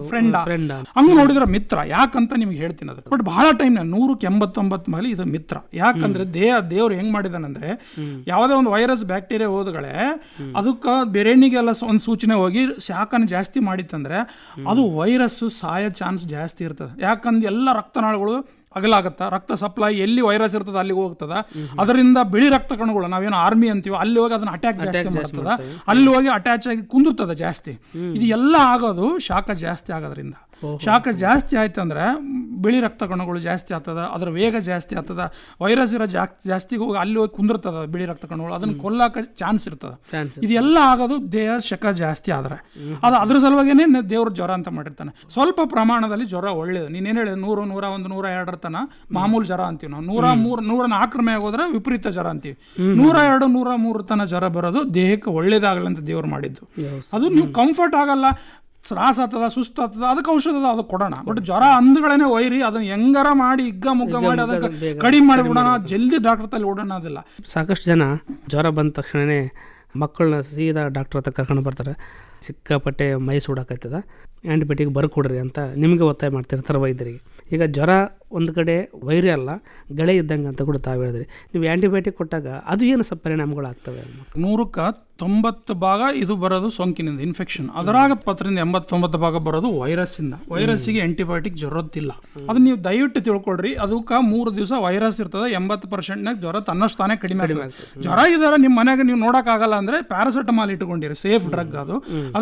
ಫ್ರೆಂಡಾ ಹಂಗ ನೋಡಿದ್ರೆ ಮಿತ್ರ ಯಾಕಂತ ನಿಮ್ಗೆ ಹೇಳ್ತೀನಿ. ಅದು ಬಟ್ ಬಹಳ ಟೈಮ್ 189 ಮೇಲೆ ಇದು ಮಿತ್ರ. ಯಾಕಂದ್ರೆ ದೇವ್ರು ಹೆಂಗ್ ಮಾಡಿದಾನಂದ್ರೆ, ಯಾವುದೇ ಒಂದು ವೈರಸ್ ಬ್ಯಾಕ್ಟೀರಿಯಾ ಹೋದಗಳೇ ಅದಕ್ಕೆ ಬೆರೆಣಿಗೆಲ್ಲ ಒಂದು ಸೂಚನೆ ಹೋಗಿ ಶಾಖನ ಜಾಸ್ತಿ ಮಾಡಿತ್ತಂದ್ರೆ ಅದು ವೈರಸ್ ಸಾಯೋ ಚಾನ್ಸ್ ಜಾಸ್ತಿ ಇರ್ತದೆ. ಯಾಕಂದ್ರೆ ಎಲ್ಲ ರಕ್ತನಾಳಗಳು ಅಗಲಾಗತ್ತ, ರಕ್ತ ಸಪ್ಲೈ ಎಲ್ಲಿ ವೈರಸ್ ಇರ್ತದೆ ಅಲ್ಲಿಗೆ ಹೋಗ್ತದ. ಅದರಿಂದ ಬಿಳಿ ರಕ್ತ ಕಣಗಳು ನಾವೇನು ಆರ್ಮಿ ಅಂತೀವಿ ಅಲ್ಲಿ ಹೋಗಿ ಅದನ್ನ ಅಟ್ಯಾಕ್ ಜಾಸ್ತಿ ಮಾಡ್ತದ, ಅಲ್ಲಿ ಹೋಗಿ ಅಟ್ಯಾಚ್ ಆಗಿ ಕುಂದುತ್ತದೆ ಜಾಸ್ತಿ. ಇದು ಎಲ್ಲ ಆಗೋದು ಶಾಖ ಜಾಸ್ತಿ ಆಗೋದ್ರಿಂದ. ಶಾಖ ಜಾಸ್ತಿ ಆಯ್ತಂದ್ರೆ ಬಿಳಿ ರಕ್ತ ಕಣಗಳು ಜಾಸ್ತಿ ಆಗ್ತದ, ಅದರ ವೇಗ ಜಾಸ್ತಿ ಆಗ್ತದ, ವೈರಸ್ ಇರೋ ಜಾಸ್ತಿ ಹೋಗಿ ಅಲ್ಲಿ ಹೋಗಿ ಕುಂದಿರ್ತದ ಬಿಳಿ ರಕ್ತ ಕಣಗಳು, ಅದನ್ನ ಕೊಲ್ಲಾಕ ಚಾನ್ಸ್ ಇರ್ತದ. ಇದೆಲ್ಲ ಆಗೋದು ದೇಹ ಶಾಖ ಜಾಸ್ತಿ ಆದ್ರೆ. ಅದು ಅದ್ರ ಸಲುವಾಗೇನೆ ದೇವ್ರ ಜ್ವರ ಅಂತ ಮಾಡಿರ್ತಾನೆ. ಸ್ವಲ್ಪ ಪ್ರಮಾಣದಲ್ಲಿ ಜ್ವರ ಒಳ್ಳೇದು. ನೀನೇನು ಹೇಳಿದ 100, 101, 102 ತನ ಮಾಮೂಲು ಜ್ವರ ಅಂತೀವಿ ನಾವು. 103, 104 ಮೇಲೆ ಹೋದ್ರೆ ವಿಪರೀತ ಜ್ವರ ಅಂತೀವಿ. 102, 103 ತನ ಜ್ವರ ಬರೋದು ದೇಹಕ್ಕೆ ಒಳ್ಳೇದಾಗಲ್ಲ ಅಂತ ದೇವ್ರು ಮಾಡಿದ್ದು. ಅದು ನೀವು ಕಂಫರ್ಟ್ ಆಗಲ್ಲ, ತ್ರಾಸ ಆಗ್ತದ, ಸುಸ್ತು ಆಗ್ತದ, ಅದಕ್ಕೆ ಔಷಧ ಅದು ಕೊಡೋಣ. ಬಟ್ ಜ್ವರ ಅಂದ್ಗಳೇನೆ ಒಯ್ರಿ, ಅದನ್ನ ಹೆಂಗಾರ ಮಾಡಿ ಹಿಗ್ಗ ಮುಗ್ಗ ಮಾಡಿ ಅದಕ್ಕೆ ಕಡಿಮೆ ಮಾಡಿಬಿಡೋಣ, ಜಲ್ದಿ ಡಾಕ್ಟರ್ ತಲೆ ಓಡೋಣ. ಅದಿಲ್ಲ. ಸಾಕಷ್ಟು ಜನ ಜ್ವರ ಬಂದ ತಕ್ಷಣವೇ ಮಕ್ಕಳನ್ನ ಸೀದಾ ಡಾಕ್ಟರ್ ಹತ್ರ ಕರ್ಕೊಂಡು ಬರ್ತಾರೆ. ಸಿಕ್ಕಾಪಟ್ಟೆ ಮೈ ಸುಡಾಕೈತದ, ಆ್ಯಂಟಿಬಯೋಟಿಕ್ ಬರ್ಕೊಡ್ರಿ ಅಂತ ನಿಮಗೆ ಒತ್ತಾಯ ಮಾಡ್ತಿರ್ತಾರೆ ವೈದ್ಯರಿಗೆ. ಈಗ ಜ್ವರ ಒಂದು ಕಡೆ ವೈರಿ ಅಲ್ಲ, ಗಳೆ ಇದ್ದಂಗೆ ಅಂತ ಕೂಡ ತಾವು ಹೇಳಿದ್ರಿ. ನೀವು ಆ್ಯಂಟಿಬಯೋಟಿಕ್ ಕೊಟ್ಟಾಗ ಅದು ಏನು ಸ್ವಲ್ಪ ಪರಿಣಾಮಗಳಾಗ್ತವೆ? 100% ಭಾಗ ಇದು ಬರೋದು ಸೋಂಕಿನಿಂದ, ಇನ್ಫೆಕ್ಷನ್. ಅದರಾಗ 89% ಭಾಗ ಬರೋದು ವೈರಸ್ಸಿಂದ. ವೈರಸ್ಸಿಗೆ ಆ್ಯಂಟಿಬಯೋಟಿಕ್ ಜರೋದಿಲ್ಲ. ಅದು ನೀವು ದಯವಿಟ್ಟು ತಿಳ್ಕೊಳ್ರಿ. ಅದಕ್ಕೆ 3 ದಿವಸ ವೈರಸ್ ಇರ್ತದೆ. 80% ಜ್ವರ ತನ್ನಷ್ಟು ತಾನೇ ಕಡಿಮೆ ಆಗ್ತದೆ. ಜ್ವರ ಇದಾರೆ ನಿಮ್ಮ ಮನೆಗೆ ನೀವು ನೋಡೋಕ್ಕಾಗಲ್ಲ ಅಂದರೆ ಪ್ಯಾರಾಸೆಟಮಾಲ್ ಇಟ್ಕೊಂಡಿರಿ, ಸೇಫ್ ಡ್ರಗ್ ಅದು.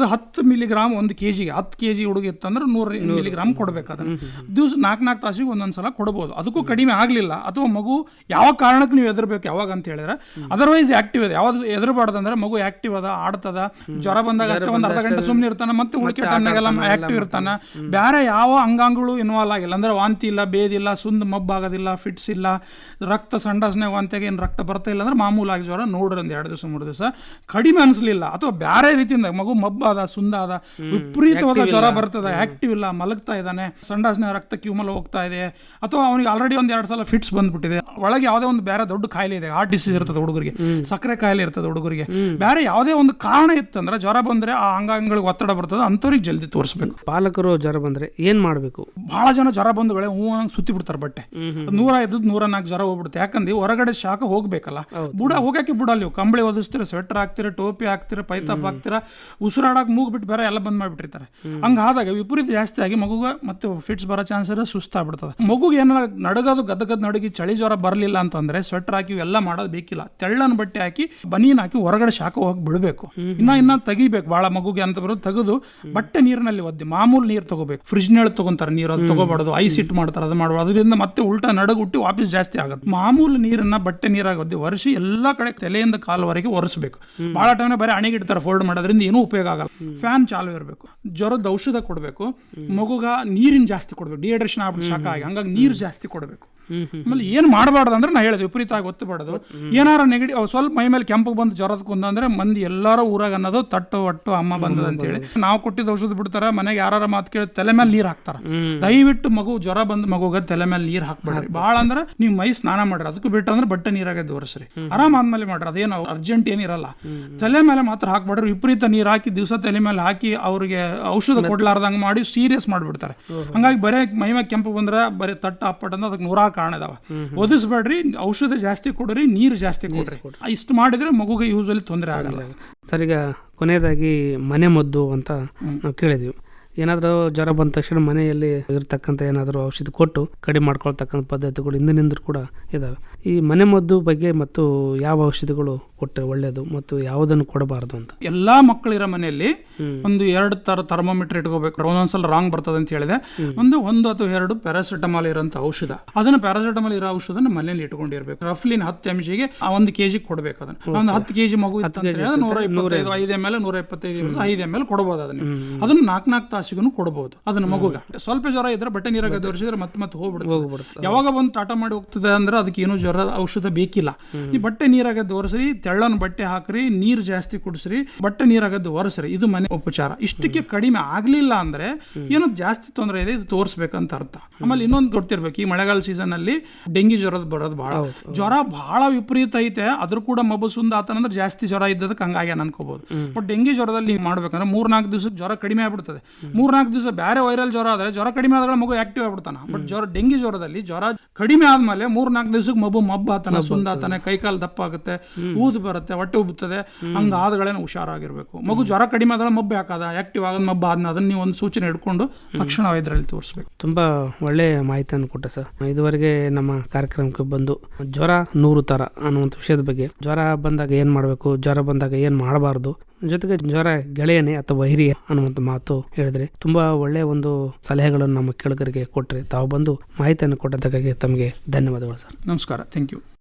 10 ಮಿಲಿಗ್ರಾಮ್ 1 kg, 10 kg ಹುಡುಗಿ ಇತ್ತಂದ್ರೆ 100 ಮಿಲಿಗ್ರಾಮ್ ಕೊಡ್ಬೇಕು. ಅದನ್ನು ದಿವಸ 4 ತಾಸಿಗೆ ಒಂದೊಂದ್ಸಲ ಕೊಡ್ಬೋದು. ಅದಕ್ಕೂ ಕಡಿಮೆ ಆಗಲಿಲ್ಲ ಅಥವಾ ಮಗು ಯಾವ ಕಾರಣಕ್ಕೆ ನೀವು ಎದುರ್ಬೇಕು ಯಾವಾಗ ಅಂತ ಹೇಳಿದ್ರೆ, ಅದರ್ವೈಸ್ ಆಕ್ಟಿವ್ ಇದೆ. ಯಾವ್ದು ಎದುರಬಾರ್ದು ಅಂದ್ರೆ ಮಗು ಆಕ್ಟಿವ್ ಅದ, ಆಡ್ತದ, ಜ್ವರ ಬಂದಾಗ ಅಷ್ಟೇ ಒಂದು ಅರ್ಧ ಗಂಟೆ ಸುಮ್ಮನೆ ಇರ್ತಾನೆ, ಮತ್ತೆ ಉಳಿಕೆ ಟೈಮ್ನಾಗೆಲ್ಲ ಆಕ್ಟಿವ್ ಇರ್ತಾನೆ. ಬೇರೆ ಯಾವ ಅಂಗಾಂಗಗಳು ಇನ್ವಾಲ್ವ್ ಆಗಿಲ್ಲ ಅಂದ್ರೆ ವಾಂತಿ ಇಲ್ಲ, ಬೇದಿಲ್ಲ, ಸುಂದ್ ಮಬ್ಬಾಗೋದಿಲ್ಲ, ಫಿಟ್ಸ್ ಇಲ್ಲ, ರಕ್ತ ಸಂಡಾಸನೆ ವಾಂತಿಯಾಗಿ ಏನು ರಕ್ತ ಬರ್ತಾ ಇಲ್ಲ ಅಂದ್ರೆ ಮಾಮೂಲಾಗಿ ಜ್ವರ ನೋಡ್ರಿ 2 ದಿವಸ 3 ದಿವಸ ಕಡಿಮೆ ಅನಿಸ್ಲಿಲ್ಲ, ಅಥವಾ ಬೇರೆ ರೀತಿಯಿಂದ ಮಗು ಮಬ್ಬಾದ, ಸುಂದಾದ, ವಿಪರೀತವಾದ ಜ್ವರ ಬರ್ತದೆ, ಆಕ್ಟಿವ್ ಇಲ್ಲ, ಮಲಗ್ತಾ ಇದ್ದಾನೆ, ಸಂಡಾಸನೆ ರಕ್ತ ಕ್ಯೂಮಲ್ ಹೋಗ್ತಾ ಇದೆ, ಅಥವಾ ಅವನಿಗೆ ಆಲ್ರೆಡಿ 1-2 ಸಲ ಫಿಟ್ಸ್ ಬಂದ್ಬಿಟ್ಟಿದೆ, ಒಳಗೆ ಯಾವುದೇ ಒಂದು ಬೇರೆ ದೊಡ್ಡ ಕಾಯಿಲೆ ಇದೆ, ಹಾರ್ಟ್ ಡಿಸೀಸ್ ಇರ್ತದೆ ಹುಡುಗರಿಗೆ, ಸಕ್ಕರೆ ಕಾಯಿಲೆ ಇರ್ತದೆ ಹುಡುಗರಿಗೆ, ಬೇರೆ ಯಾವುದೇ ಒಂದು ಕಾರಣ ಇತ್ತಂದ್ರೆ ಜ್ವರ ಬಂದ್ರೆ ಆ ಅಂಗಾಂಗಗಳಿಗೆ ಒತ್ತಡ ಬರ್ತದೆ, ಅಂಥವ್ರಿಗೆ ಜಲ್ದಿ ತೋರಿಸ್ಬೇಕು. ಪಾಲಕರು ಜ್ವರ ಬಂದ್ರೆ ಏನ್ ಮಾಡಬೇಕು? ಬಹಳ ಜನ ಜ್ವರ ಬಂದುಗಳೇ ಸುತ್ತಿ ಬಿಡ್ತಾರೆ ಬಟ್ಟೆ. 105, 104 ಜ್ವರ ಹೋಗ್ಬಿಡುತ್ತೆ. ಯಾಕಂದ್ರೆ ಹೊರಗಡೆ ಶಾಖ ಹೋಗ್ಬೇಕಲ್ಲ, ಹೋಗಕ್ಕೆ ಬಿಡಲ್ಲ. ನೀವು ಕಂಬಳಿ ಓದಿಸ್ತೀರ, ಸ್ವೆಟರ್ ಹಾಕ್ತೀರ, ಟೋಪಿ ಹಾಕ್ತೀರ, ಪೈತಾಪ್ ಹಾಕ್ತೀರ, ಉಸಿರಾಡಕ್ಕೆ ಮೂಗ್ ಬಿಟ್ಟು ಬೇರೆ ಎಲ್ಲ ಬಂದ್ ಮಾಡಿಬಿಟ್ಟಿರ್ತಾರೆ. ಹಂಗಾದಾಗ ವಿಪರೀತ ಜಾಸ್ತಿ ಆಗಿ ಮಗುಗೆ ಮತ್ತೆ ಫಿಟ್ಸ್ ಬರೋ ಚಾನ್ಸ್ ಇರೋ, ಸುಸ್ತಾಗ್ಬಿಡ್ತದೆ. ಮಗುಗೆ ಏನಾರ ನಡಗೋದು ಗದ್ದಗದ್ ನಡಗಿ ಚಳಿ ಜ್ವರ ಬರಲಿಲ್ಲ ಅಂತಂದ್ರೆ ಸ್ವೆಟರ್ ಹಾಕಿ ಎಲ್ಲ ಮಾಡೋದು ಬೇಕಿಲ್ಲ. ತೆಳ್ಳನ ಬಟ್ಟೆ ಹಾಕಿ ಬನೀನ್ ಹಾಕಿ ಹೊರಗಡೆ ಶಾಖ ಹೋಗಿ ಬಿಡಬೇಕು. ಇನ್ನ ತೆಗಿಬೇಕು. ಬಹಳ ಮಗುಗೆ ಅಂತ ಬರೋದು ತೆಗೆದು ಬಟ್ಟೆ ನೀರಿನಲ್ಲಿ ಒದ್ದಿ, ಮಾಮೂಲು ನೀರು ತಗೋಬೇಕು. ಫ್ರಿಜ್ ನೇಳು ತಗೊಂತಾರೆ ನೀರು, ಅದು ತಗೋಬಾರ್ದು. ಐಸ್ ಇಟ್ ಮಾಡ್ತಾರೆ, ಅದು ಮಾಡಬಾರ್ದು. ಅದರಿಂದ ಮತ್ತೆ ಉಲ್ಟಾ ನಡಗುಟ್ಟಿ ವಾಪಸ್ ಜಾಸ್ತಿ ಆಗುತ್ತೆ. ಮಾಮೂಲು ನೀರನ್ನ ಬಟ್ಟೆ ನೀರಾಗಿ ಒದ್ದಿ ಒರೆಸಿ ಎಲ್ಲಾ ಕಡೆ ತಲೆಯಿಂದ ಕಾಲುವರೆಗೆ ಒರೆಸಬೇಕು. ಬಹಳ ಟೈಮ್ ಬರೀ ಅಣಿಗಿಡ್ತಾರೆ ಫೋಲ್ಡ್ ಮಾಡೋದ್ರಿಂದ ಏನೂ ಉಪಯೋಗ ಆಗಲ್ಲ. ಫ್ಯಾನ್ ಚಾಲು ಇರಬೇಕು. ಜ್ವರದ ಔಷಧ ಕೊಡಬೇಕು. ಮಗುಗ ನೀರಿನ ಜಾಸ್ತಿ ಕೊಡ್ಬೇಕು. ಡಿಹೈಡ್ರೇಷನ್ ಆಗ್ಬಿಟ್ಟು ಶಾಖ ಆಗಿ, ಹಂಗಾಗಿ ನೀರು ಜಾಸ್ತಿ ಕೊಡಬೇಕು. ಆಮೇಲೆ ಏನು ಮಾಡಬಾರ್ದು ಅಂದ್ರೆ ನಾ ಹೇಳಿದೆ, ವಿಪರೀತ ಆಗಿ ಒತ್ತಬಾರ್ದು. ಏನಾರ ನೆಗಟಿವ್ ಸ್ವಲ್ಪ ಮೈ ಮೇಲೆ ಕೆಂಪು ಬಂದು ಜ್ವರದ ಕುಂದಂದ್ರೆ ಮಂದಿ ಎಲ್ಲಾರು ಊರಾಗ ಅನ್ನೋದು ತಟ್ಟು ಒಟ್ಟು ಅಮ್ಮ ಬಂದದ ಅಂತೇಳಿ ನಾವು ಕೊಟ್ಟಿದ್ದ ಔಷಧ ಬಿಡ್ತಾರ. ಮನೆಗೆ ಯಾರ ಮಾತು ಕೇಳಿ ತಲೆ ಮೇಲೆ ನೀರು ಹಾಕ್ತಾರ. ದಯವಿಟ್ಟು ಮಗು ಜ್ವರ ಬಂದು ಮಗುಗ ತಲೆ ಮೇಲೆ ನೀರು ಹಾಕ್ಬೇಡ್ರಿ. ಭಾಳ ಅಂದ್ರೆ ನೀವು ಮೈ ಸ್ನಾನ ಮಾಡ್ರಿ, ಅದಕ್ಕೆ ಬಿಟ್ಟಂದ್ರೆ ಬಟ್ಟೆ ನೀರಾಗ ತೋರಿಸ್ರಿ. ಆರಾಮ್ ಆದ್ಮೇಲೆ ಮಾಡ್ರಿ, ಅದೇನು ಅರ್ಜೆಂಟ್ ಏನಿರಲ್ಲ. ತಲೆ ಮೇಲೆ ಮಾತ್ರ ಹಾಕ್ಬೇಡ್ರಿ. ವಿಪರೀತ ನೀರು ಹಾಕಿ ದಿವಸ ತಲೆ ಮೇಲೆ ಹಾಕಿ ಅವ್ರಿಗೆ ಔಷಧ ಕೊಡ್ಲಾರ್ದಂಗೆ ಮಾಡಿ ಸೀರಿಯಸ್ ಮಾಡಿಬಿಡ್ತಾರೆ. ಹಂಗಾಗಿ ಬರೀ ಮೈ ಮೇಲೆ ಕೆಂಪು ಬಂದ್ರೆ ಬರೀ ತಟ್ಟು ಅಪ್ಪಟ್ ಅಂದ್ರೆ ಅದಕ್ಕೆ 100 ಕಾರಣ ಇದಾವ. ಒದಿಸ್ಬೇಡ್ರಿ, ಔಷಧ ಜಾಸ್ತಿ ಕೊಡ್ರಿ, ನೀರು ಜಾಸ್ತಿ ಕೊಡ್ರಿ. ಇಷ್ಟು ಮಾಡಿದ್ರೆ ಮಗುಗೆ ಯೂಸಲಿ ತೊಂದರೆ ಆಗಲ್ಲ. ಸರ್, ಈಗ ಕೊನೆಯದಾಗಿ ಮನೆ ಮದ್ದು ಅಂತ ನಾವು ಕೇಳಿದ್ವಿ. ಏನಾದರೂ ಜ್ವರ ಬಂದ ತಕ್ಷಣ ಮನೆಯಲ್ಲಿ ಇರ್ತಕ್ಕಂಥ ಏನಾದರೂ ಔಷಧಿ ಕೊಟ್ಟು ಕಡಿಮೆ ಮಾಡ್ಕೊಳ್ತಕ್ಕಂಥ ಪದ್ಧತಿಗಳು ಹಿಂದಿನಿಂದ ಕೂಡ ಇದಾವೆ. ಈ ಮನೆ ಮದ್ದು ಬಗ್ಗೆ ಮತ್ತು ಯಾವ ಔಷಧಿಗಳು ಕೊಟ್ಟರೆ ಒಳ್ಳೆಯದು ಮತ್ತು ಯಾವುದನ್ನು ಕೊಡಬಾರದು ಅಂತ? ಎಲ್ಲಾ ಮಕ್ಕಳಿರೋ ಮನೆಯಲ್ಲಿ 1-2 ತರ ಥರ್ಮೋಮೀಟರ್ ಇಟ್ಕೋಬೇಕು. ಒಂದೊಂದ್ಸಲ ರಾಂಗ್ ಬರ್ತದೆ ಅಂತ ಹೇಳಿದೆ. 1 ಅಥವಾ 2 ಪ್ಯಾರಾಸಿಟಮಾಲ್ ಇರೋಂಥ ಔಷಧ, ಅದನ್ನ ಪ್ಯಾರಾಸಿಟಮಾಲ್ ಇರೋ ಔಷಧನ ಮನೆಯಲ್ಲಿ ಇಟ್ಕೊಂಡಿರ್ಬೇಕು. ರಫ್ಲಿ 10 mgಗೆ 1 kg ಕೊಡ್ಬೇಕು. ಅದನ್ನ ಒಂದು 10 kg ಮಗು 125, 5 ml 125 5 ml ಕೊಡಬಹುದು. ಅದನ್ನ 4 ತಾಸಿಗೂ ಕೊಡಬಹುದು. ಅದನ್ನ ಮಗುಗ ಸ್ವಲ್ಪ ಜ್ವರ ಇದ್ರೆ ಬಟ್ಟೆ ನೀರಾಗ ತೋರಿಸಿದ್ರೆ ಮತ್ತೆ ಹೋಗ್ಬಿಡುತ್ತೆ. ಯಾವಾಗ ಬಂದು ಟಾಟಾ ಮಾಡಿ ಹೋಗ್ತದೆ ಅಂದ್ರೆ ಅದಕ್ಕೆ ಏನು ಜ್ವರ ಔಷಧ ಬೇಕಿಲ್ಲ. ಈ ಬಟ್ಟೆ ನೀರಾಗ ತೋರಿಸಿ ತೆಳ್ಳನ ಬಟ್ಟೆ ಹಾಕ್ರಿ, ನೀರು ಜಾಸ್ತಿ ಕುಡಿಸ್ರಿ, ಬಟ್ಟೆ ನೀರಾಗದ್ದು ಒರೆಸ್ರಿ, ಇದು ಮನೆ ಉಪಚಾರ. ಇಷ್ಟಕ್ಕೆ ಕಡಿಮೆ ಆಗ್ಲಿಲ್ಲ ಅಂದ್ರೆ ಏನೋ ಜಾಸ್ತಿ ತೊಂದರೆ ಇದೆ, ಇದು ತೋರಿಸ್ಬೇಕಂತ ಅರ್ಥ. ಆಮೇಲೆ ಇನ್ನೊಂದು ಗೊತ್ತಿರ್ಬೇಕು, ಈ ಮಳೆಗಾಲ ಸೀಸನ್ ಅಲ್ಲಿ ಡೆಂಗಿ ಜ್ವರದ ಬರೋದು ಬಹಳ, ಜ್ವರ ಬಹಳ ವಿಪರೀತ ಐತೆ, ಅದ್ರ ಕೂಡ ಮಬ್ಬಸುಂದ ಆತನಂದ್ರೆ ಜಾಸ್ತಿ ಜ್ವರ ಇದ್ದದಕ್ಕೆ ಹಂಗಾಗಿ ಅನ್ಕೋಬಹುದು. ಬಟ್ ಡೆಂಗಿ ಜ್ವರದಲ್ಲಿ ಹಿಂಗೆ ಮಾಡ್ಬೇಕಂದ್ರೆ 3-4 ದಿವಸಕ್ಕೆ ಜ್ವರ ಕಡಿಮೆ ಆಗ್ಬಿಡ್ತದೆ. 3-4 ದಿವಸ ಬೇರೆ ವೈರಲ್ ಜ್ವರ ಆದ್ರೆ ಜ್ವರ ಕಡಿಮೆ ಆದ್ರೆ ಮಗು ಆಕ್ಟಿವ್ ಆಗ್ಬಿಡ್ತಾನ. ಬಟ್ ಡೆಂಗಿ ಜ್ವರದಲ್ಲಿ ಜ್ವರ ಕಡಿಮೆ ಆದ್ಮೇಲೆ 3-4 ದಿವಸಕ್ಕೆ ಮಬ್ಬ ಆತನ, ಸುಂದಾತನೆ, ಕೈಕಾಲು ದಪ್ಪ ಆಗುತ್ತೆ, ಊದು ಬರುತ್ತೆ, ಹೊಟ್ಟೆ ಉಬ್ಬುತ್ತದೆ, ಹಂಗ ಆದಗಳೇನು ಹುಷಾರಾಗಿರ್ಬೇಕು. ಮಗು ಜ್ವರ ಕಡಿಮೆ ಆದ್ರೆ ಮಬ್ಬು ಹಾಕದ, ಆಕ್ಟಿವ್ ಆಗೋದು ಮಬ್ಬ ಆದ್ನ, ಅದನ್ನ ನೀವು ಒಂದು ಸೂಚನೆ ಹಿಡ್ಕೊಂಡು ತಕ್ಷಣ ವೈದ್ಯರಲ್ಲಿ ತೋರಿಸ್ಬೇಕು. ತುಂಬಾ ಒಳ್ಳೆ ಮಾಹಿತಿಯನ್ನು ಕೊಟ್ಟೆ ಸರ್. ಇದುವರೆಗೆ ನಮ್ಮ ಕಾರ್ಯಕ್ರಮಕ್ಕೆ ಬಂದು ಜ್ವರ 100 ತರ ಅನ್ನುವಂಥ ವಿಷಯದ ಬಗ್ಗೆ, ಜ್ವರ ಬಂದಾಗ ಏನ್ ಮಾಡಬೇಕು, ಜ್ವರ ಬಂದಾಗ ಏನ್ ಮಾಡಬಾರ್ದು, ಜೊತೆಗೆ ಜ್ವರ ಗೆಳೆಯನೇ ಅಥವಾ ವೈರಿಯ ಅನ್ನುವಂಥ ಮಾತು ಹೇಳಿದ್ರೆ, ತುಂಬಾ ಒಳ್ಳೆಯ ಒಂದು ಸಲಹೆಗಳನ್ನು ನಮ್ಮ ಕೇಳುಗರಿಗೆ ಕೊಟ್ಟರೆ, ತಾವು ಬಂದು ಮಾಹಿತಿಯನ್ನು ಕೊಟ್ಟದ್ದಕ್ಕಾಗಿ ತಮಗೆ ಧನ್ಯವಾದಗಳು ಸರ್. ನಮಸ್ಕಾರ. Thank you.